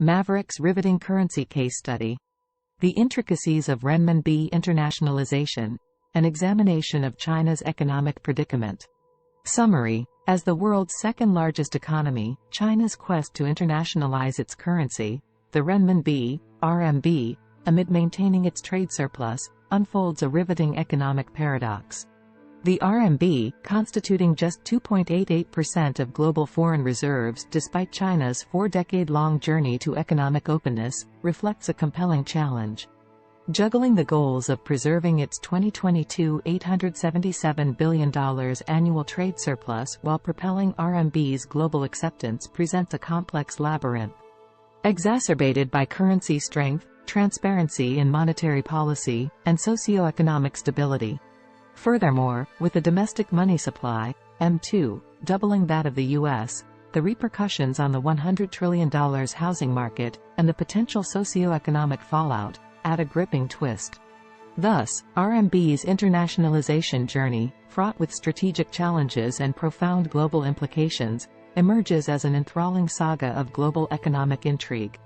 Maverick's riveting currency case study. The intricacies of Renminbi internationalization. An examination of China's economic predicament. Summary. As the world's second-largest economy, China's quest to internationalize its currency, the renminbi, RMB, amid maintaining its trade surplus, unfolds a riveting economic paradox. The RMB, constituting just 2.88% of global foreign reserves despite China's four-decade-long journey to economic openness, reflects a compelling challenge. Juggling the goals of preserving its 2022 $877 billion annual trade surplus while propelling RMB's global acceptance presents a complex labyrinth. Exacerbated by currency strength, transparency in monetary policy, and socio-economic stability. Furthermore, with the domestic money supply, M2, doubling that of the U.S., the repercussions on the $100 trillion housing market, and the potential socio-economic fallout, add a gripping twist. Thus, RMB's internationalization journey, fraught with strategic challenges and profound global implications, emerges as an enthralling saga of global economic intrigue.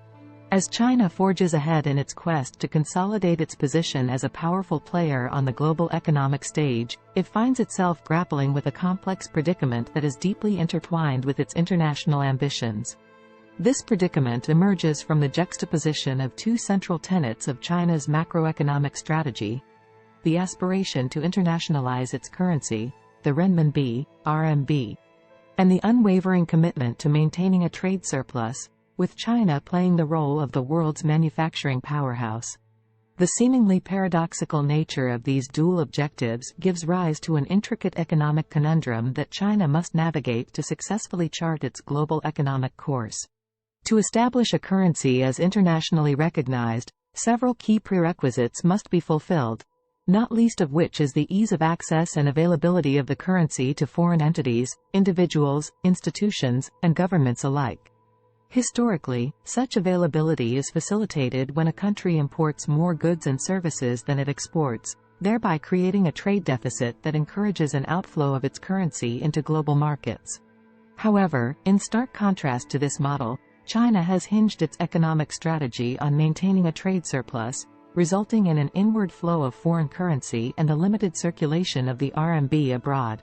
As China forges ahead in its quest to consolidate its position as a powerful player on the global economic stage, it finds itself grappling with a complex predicament that is deeply intertwined with its international ambitions. This predicament emerges from the juxtaposition of two central tenets of China's macroeconomic strategy: the aspiration to internationalize its currency, the renminbi, RMB, and the unwavering commitment to maintaining a trade surplus, with China playing the role of the world's manufacturing powerhouse. The seemingly paradoxical nature of these dual objectives gives rise to an intricate economic conundrum that China must navigate to successfully chart its global economic course. To establish a currency as internationally recognized, several key prerequisites must be fulfilled, not least of which is the ease of access and availability of the currency to foreign entities, individuals, institutions, and governments alike. Historically, such availability is facilitated when a country imports more goods and services than it exports, thereby creating a trade deficit that encourages an outflow of its currency into global markets. However, in stark contrast to this model, China has hinged its economic strategy on maintaining a trade surplus, resulting in an inward flow of foreign currency and the limited circulation of the RMB abroad.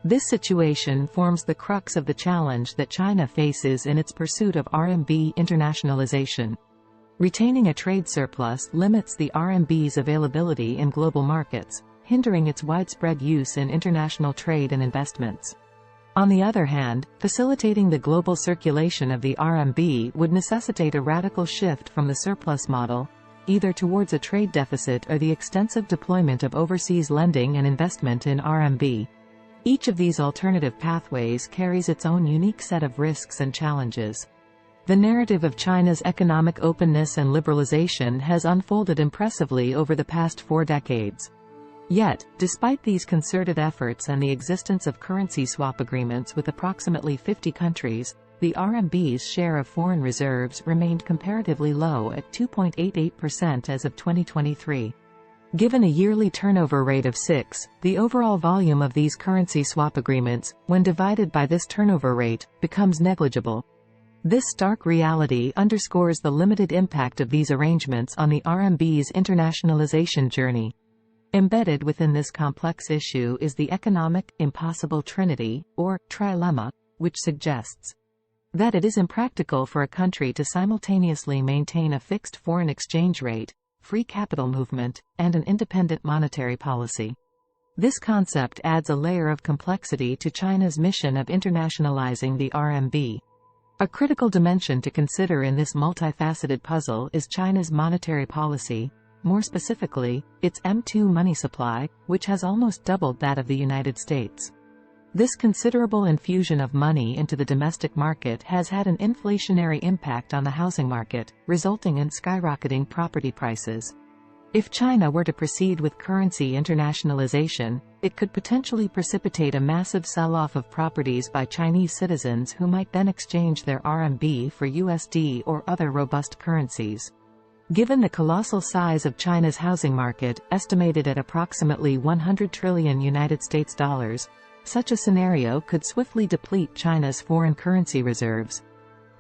This situation forms the crux of the challenge that China faces in its pursuit of RMB internationalization. Retaining a trade surplus limits the RMB's availability in global markets, hindering its widespread use in international trade and investments. On the other hand, facilitating the global circulation of the RMB would necessitate a radical shift from the surplus model, either towards a trade deficit or the extensive deployment of overseas lending and investment in RMB. Each of these alternative pathways carries its own unique set of risks and challenges. The narrative of China's economic openness and liberalization has unfolded impressively over the past 4 decades. Yet, despite these concerted efforts and the existence of currency swap agreements with approximately 50 countries, the RMB's share of foreign reserves remained comparatively low at 2.88% as of 2023. Given a yearly turnover rate of 6, the overall volume of these currency swap agreements, when divided by this turnover rate, becomes negligible. This stark reality underscores the limited impact of these arrangements on the RMB's internationalization journey. Embedded within this complex issue is the economic impossible trinity, or trilemma, which suggests that it is impractical for a country to simultaneously maintain a fixed foreign exchange rate, free capital movement, and an independent monetary policy. This concept adds a layer of complexity to China's mission of internationalizing the RMB. A critical dimension to consider in this multifaceted puzzle is China's monetary policy, more specifically, its M2 money supply, which has almost doubled that of the United States. This considerable infusion of money into the domestic market has had an inflationary impact on the housing market, resulting in skyrocketing property prices. If China were to proceed with currency internationalization, it could potentially precipitate a massive sell-off of properties by Chinese citizens who might then exchange their RMB for USD or other robust currencies. Given the colossal size of China's housing market, estimated at approximately $100 trillion United States dollars, such a scenario could swiftly deplete China's foreign currency reserves.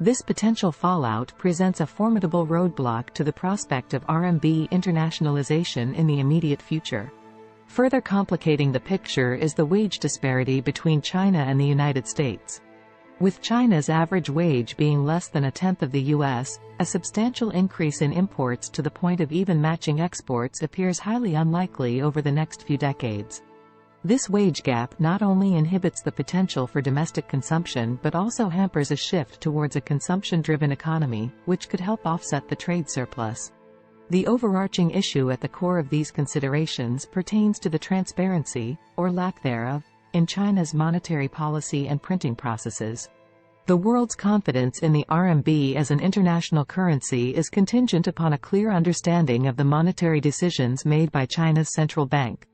This potential fallout presents a formidable roadblock to the prospect of RMB internationalization in the immediate future. Further complicating the picture is the wage disparity between China and the United States. With China's average wage being less than a tenth of the US, a substantial increase in imports to the point of even matching exports appears highly unlikely over the next few decades. This wage gap not only inhibits the potential for domestic consumption but also hampers a shift towards a consumption-driven economy, which could help offset the trade surplus. The overarching issue at the core of these considerations pertains to the transparency, or lack thereof, in China's monetary policy and printing processes. The world's confidence in the RMB as an international currency is contingent upon a clear understanding of the monetary decisions made by China's central bank.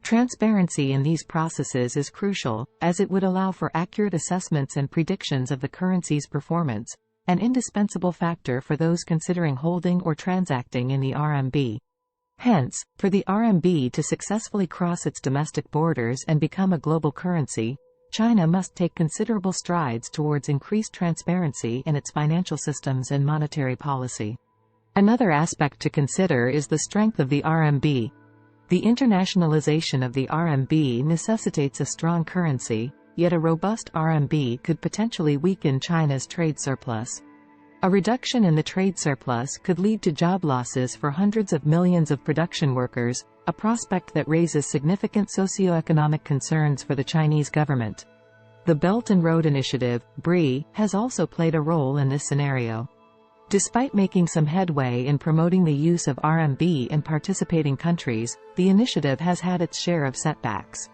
Transparency in these processes is crucial, as it would allow for accurate assessments and predictions of the currency's performance, an indispensable factor for those considering holding or transacting in the RMB. Hence, for the RMB to successfully cross its domestic borders and become a global currency, China must take considerable strides towards increased transparency in its financial systems and monetary policy. Another aspect to consider is the strength of the RMB. The internationalization of the RMB necessitates a strong currency, yet a robust RMB could potentially weaken China's trade surplus. A reduction in the trade surplus could lead to job losses for hundreds of millions of production workers, a prospect that raises significant socio-economic concerns for the Chinese government. The Belt and Road Initiative, BRI, has also played a role in this scenario. Despite making some headway in promoting the use of RMB in participating countries, the initiative has had its share of setbacks.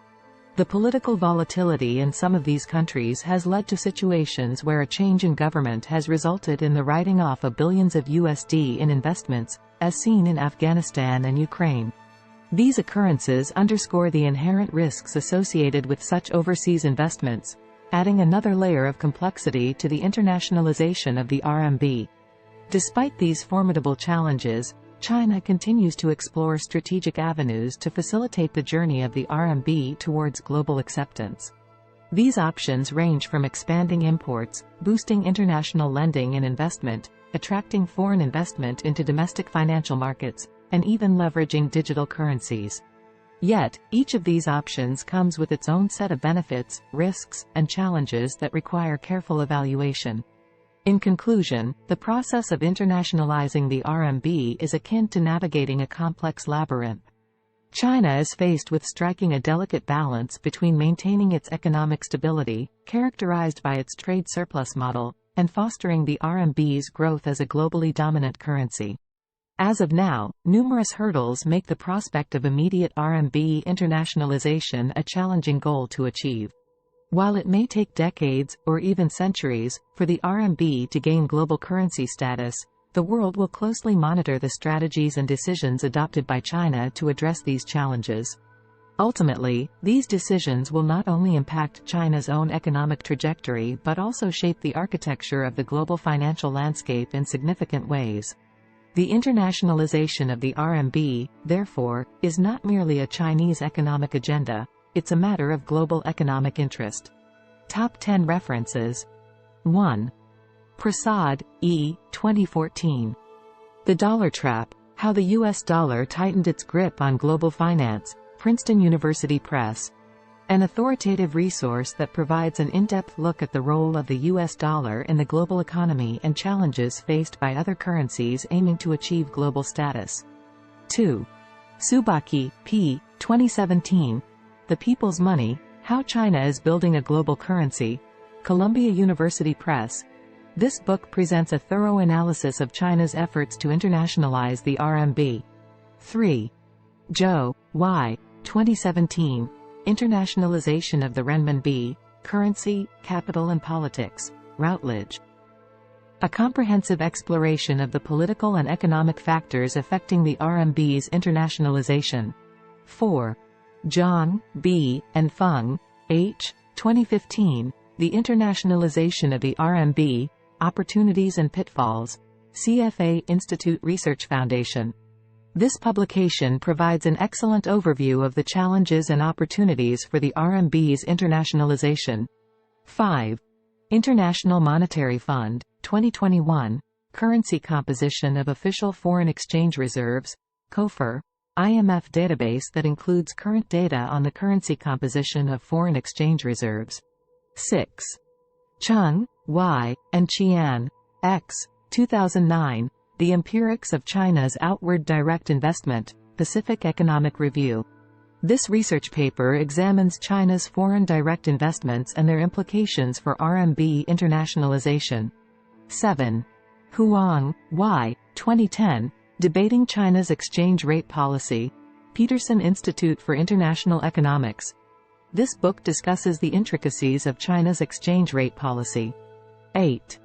The political volatility in some of these countries has led to situations where a change in government has resulted in the writing off of billions of USD in investments, as seen in Afghanistan and Ukraine. These occurrences underscore the inherent risks associated with such overseas investments, adding another layer of complexity to the internationalization of the RMB. Despite these formidable challenges, China continues to explore strategic avenues to facilitate the journey of the RMB towards global acceptance. These options range from expanding imports, boosting international lending and investment, attracting foreign investment into domestic financial markets, and even leveraging digital currencies. Yet, each of these options comes with its own set of benefits, risks, and challenges that require careful evaluation. In conclusion, the process of internationalizing the RMB is akin to navigating a complex labyrinth. China is faced with striking a delicate balance between maintaining its economic stability, characterized by its trade surplus model, and fostering the RMB's growth as a globally dominant currency. As of now, numerous hurdles make the prospect of immediate RMB internationalization a challenging goal to achieve. While it may take decades, or even centuries, for the RMB to gain global currency status, the world will closely monitor the strategies and decisions adopted by China to address these challenges. Ultimately, these decisions will not only impact China's own economic trajectory but also shape the architecture of the global financial landscape in significant ways. The internationalization of the RMB, therefore, is not merely a Chinese economic agenda. It's a matter of global economic interest. Top 10 references. 1. Prasad, E., 2014. The Dollar Trap: How the U.S. Dollar Tightened Its Grip on Global Finance, Princeton University Press. An authoritative resource that provides an in-depth look at the role of the U.S. dollar in the global economy and challenges faced by other currencies aiming to achieve global status. 2. Subacchi, P., 2017. The People's Money: How China is Building a Global Currency, Columbia University Press. This book presents a thorough analysis of China's efforts to internationalize the RMB. 3. Zhou, Y., 2017. Internationalization of the Renminbi, Currency, Capital and Politics, Routledge. A comprehensive exploration of the political and economic factors affecting the RMB's internationalization. 4. Zhang, B., and Feng, H., 2015, The Internationalization of the RMB, Opportunities and Pitfalls, CFA Institute Research Foundation. This publication provides an excellent overview of the challenges and opportunities for the RMB's internationalization. 5. International Monetary Fund, 2021, Currency Composition of Official Foreign Exchange Reserves, COFR, IMF database that includes current data on the currency composition of foreign exchange reserves. 6. Chung, Y., and Qian, X., 2009, The Empirics of China's Outward Direct Investment, Pacific Economic Review. This research paper examines China's foreign direct investments and their implications for RMB internationalization. 7. Huang, Y., 2010, Debating China's Exchange Rate Policy, Peterson Institute for International Economics. This book discusses the intricacies of China's exchange rate policy. 8.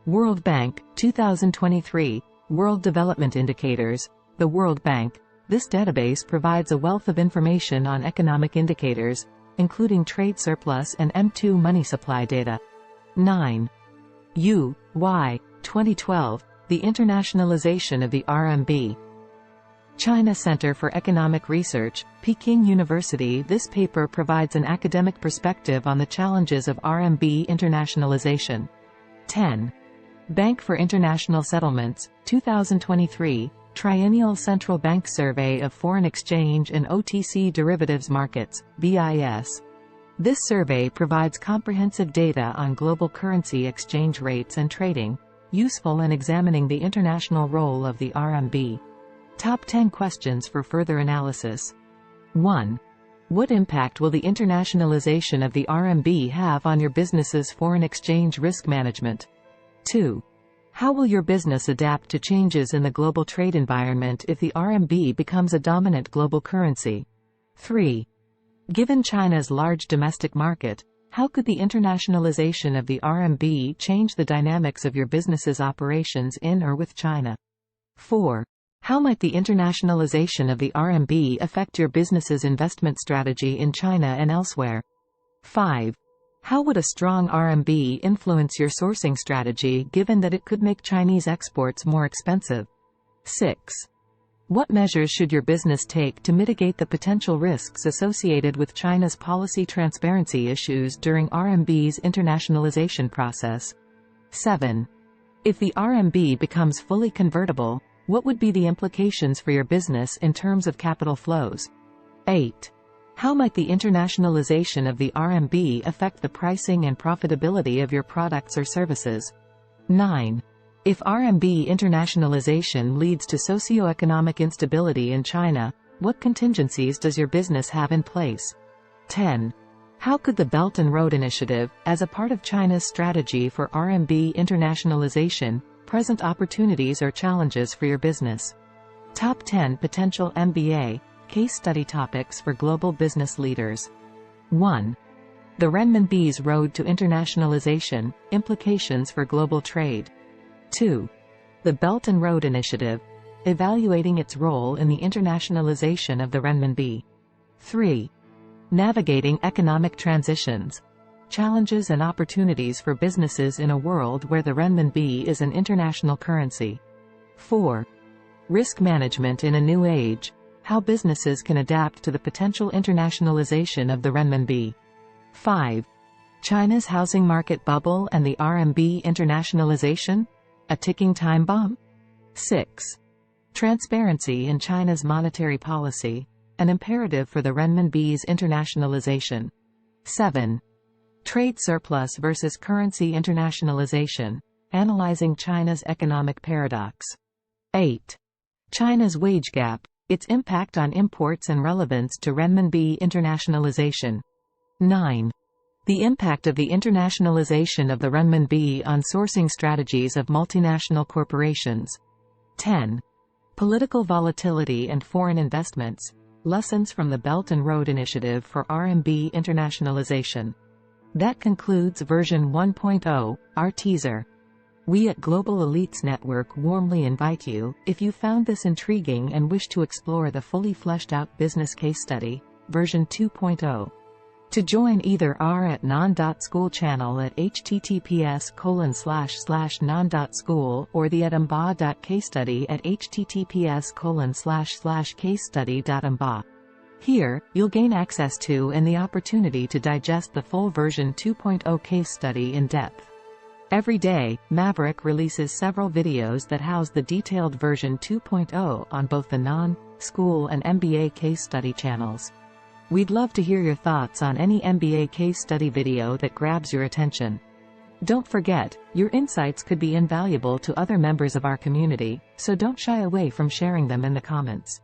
World Bank, 2023, World Development Indicators, the World Bank. This database provides a wealth of information on economic indicators, including trade surplus and M2 money supply data. 9. U, Y, 2012, The Internationalization of the RMB. China Center for Economic Research, Peking University. This paper provides an academic perspective on the challenges of RMB internationalization. 10. Bank for International Settlements, 2023, Triennial Central Bank Survey of Foreign Exchange and OTC Derivatives Markets, BIS. This survey provides comprehensive data on global currency exchange rates and trading, useful in examining the international role of the RMB. Top 10 questions for further analysis. 1. What impact will the internationalization of the RMB have on your business's foreign exchange risk management? 2. How will your business adapt to changes in the global trade environment if the RMB becomes a dominant global currency? 3. Given China's large domestic market, how could the internationalization of the RMB change the dynamics of your business's operations in or with China? 4. How might the internationalization of the RMB affect your business's investment strategy in China and elsewhere? 5. How would a strong RMB influence your sourcing strategy given that it could make Chinese exports more expensive? 6. What measures should your business take to mitigate the potential risks associated with China's policy transparency issues during RMB's internationalization process? 7. If the RMB becomes fully convertible, what would be the implications for your business in terms of capital flows? 8. How might the internationalization of the RMB affect the pricing and profitability of your products or services? 9. If RMB internationalization leads to socio-economic instability in China, what contingencies does your business have in place? 10. How could the Belt and Road Initiative, as a part of China's strategy for RMB internationalization, present opportunities or challenges for your business? Top 10 potential MBA case study topics for global business leaders. 1. The renminbi's road to internationalization, implications for global trade. 2. The Belt and Road Initiative, evaluating its role in the internationalization of the renminbi. 3. Navigating economic transitions, challenges and opportunities for businesses in a world where the renminbi is an international currency. 4. Risk management in a new age, how businesses can adapt to the potential internationalization of the renminbi. 5. China's housing market bubble and the RMB internationalization, a ticking time bomb? 6. Transparency in China's monetary policy, an imperative for the renminbi's internationalization. 7. Trade surplus versus currency internationalization, analyzing China's economic paradox. 8. China's wage gap, its impact on imports and relevance to renminbi internationalization. 9. The impact of the internationalization of the renminbi on sourcing strategies of multinational corporations. 10. Political volatility and foreign investments, lessons from the Belt and Road Initiative for RMB internationalization. That concludes version 1.0, our teaser. We at Global Elites Network warmly invite you, if you found this intriguing and wish to explore the fully fleshed out business case study, version 2.0. To join either r@non.school channel at https://non.school or the at MBA.CaseStudy at https://casestudy.mba. Here, you'll gain access to and the opportunity to digest the full version 2.0 case study in depth. Every day, Maverick releases several videos that house the detailed version 2.0 on both the non-school and MBA case study channels. We'd love to hear your thoughts on any MBA case study video that grabs your attention. Don't forget, your insights could be invaluable to other members of our community, so don't shy away from sharing them in the comments.